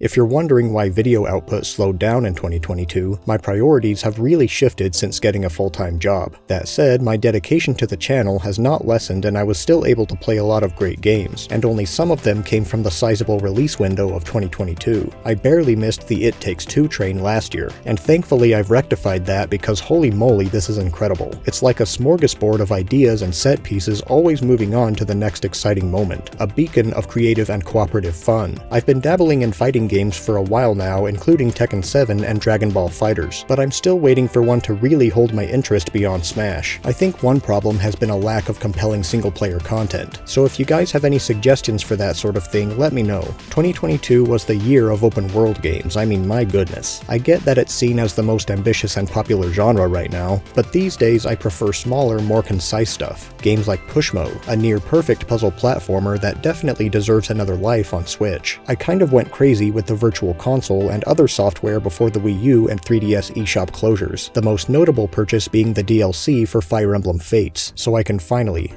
If you're wondering why video output slowed down in 2022, my priorities have really shifted since getting a full-time job. That said, my dedication to the channel has not lessened and I was still able to play a lot of great games, and only some of them came from the sizable release window of 2022. I barely missed the It Takes Two train last year, and thankfully I've rectified that because holy moly, this is incredible. It's like a smorgasbord of ideas and set pieces always moving on to the next exciting moment, a beacon of creative and cooperative fun. I've been dabbling in fighting games for a while now, including Tekken 7 and Dragon Ball FighterZ, but I'm still waiting for one to really hold my interest beyond Smash. I think one problem has been a lack of compelling single-player content, so if you guys have any suggestions for that sort of thing, let me know. 2022 was the year of open-world games, I mean my goodness. I get that it's seen as the most ambitious and popular genre right now, but these days I prefer smaller, more concise stuff. Games like Pushmo, a near-perfect puzzle platformer that definitely deserves another life on Switch. I kind of went crazy with the Virtual Console and other software before the Wii U and 3DS eShop closures, the most notable purchase being the DLC for Fire Emblem Fates, so I can finally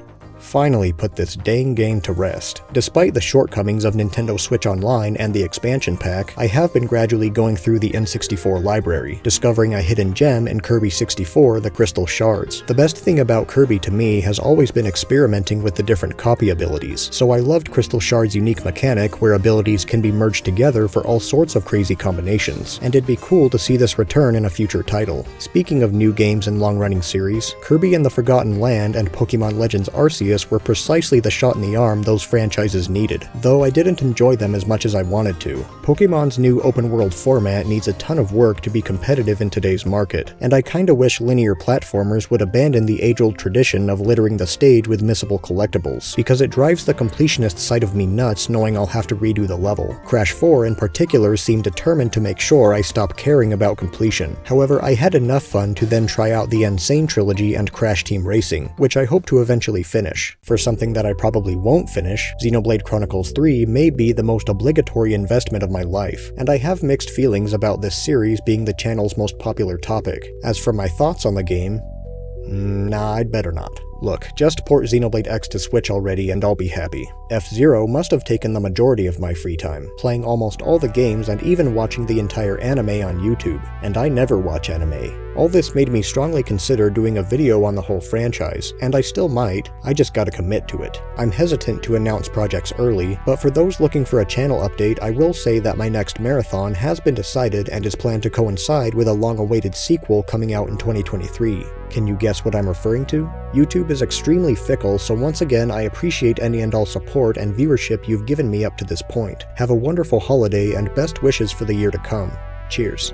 put this dang game to rest. Despite the shortcomings of Nintendo Switch Online and the expansion pack, I have been gradually going through the N64 library, discovering a hidden gem in Kirby 64, the Crystal Shards. The best thing about Kirby to me has always been experimenting with the different copy abilities, so I loved Crystal Shards' unique mechanic where abilities can be merged together for all sorts of crazy combinations, and it'd be cool to see this return in a future title. Speaking of new games and long-running series, Kirby and the Forgotten Land and Pokemon Legends Arceus were precisely the shot in the arm those franchises needed, though I didn't enjoy them as much as I wanted to. Pokemon's new open-world format needs a ton of work to be competitive in today's market, and I kinda wish linear platformers would abandon the age-old tradition of littering the stage with missable collectibles, because it drives the completionist side of me nuts knowing I'll have to redo the level. Crash 4 in particular seemed determined to make sure I stop caring about completion. However, I had enough fun to then try out the Insane Trilogy and Crash Team Racing, which I hope to eventually finish. For something that I probably won't finish, Xenoblade Chronicles 3 may be the most obligatory investment of my life, and I have mixed feelings about this series being the channel's most popular topic. As for my thoughts on the game, nah, I'd better not. Look, just port Xenoblade X to Switch already and I'll be happy. F-Zero must have taken the majority of my free time, playing almost all the games and even watching the entire anime on YouTube, and I never watch anime. All this made me strongly consider doing a video on the whole franchise, and I still might, I just gotta commit to it. I'm hesitant to announce projects early, but for those looking for a channel update, I will say that my next marathon has been decided and is planned to coincide with a long-awaited sequel coming out in 2023. Can you guess what I'm referring to? YouTube is extremely fickle, so once again I appreciate any and all support and viewership you've given me up to this point. Have a wonderful holiday and best wishes for the year to come. Cheers.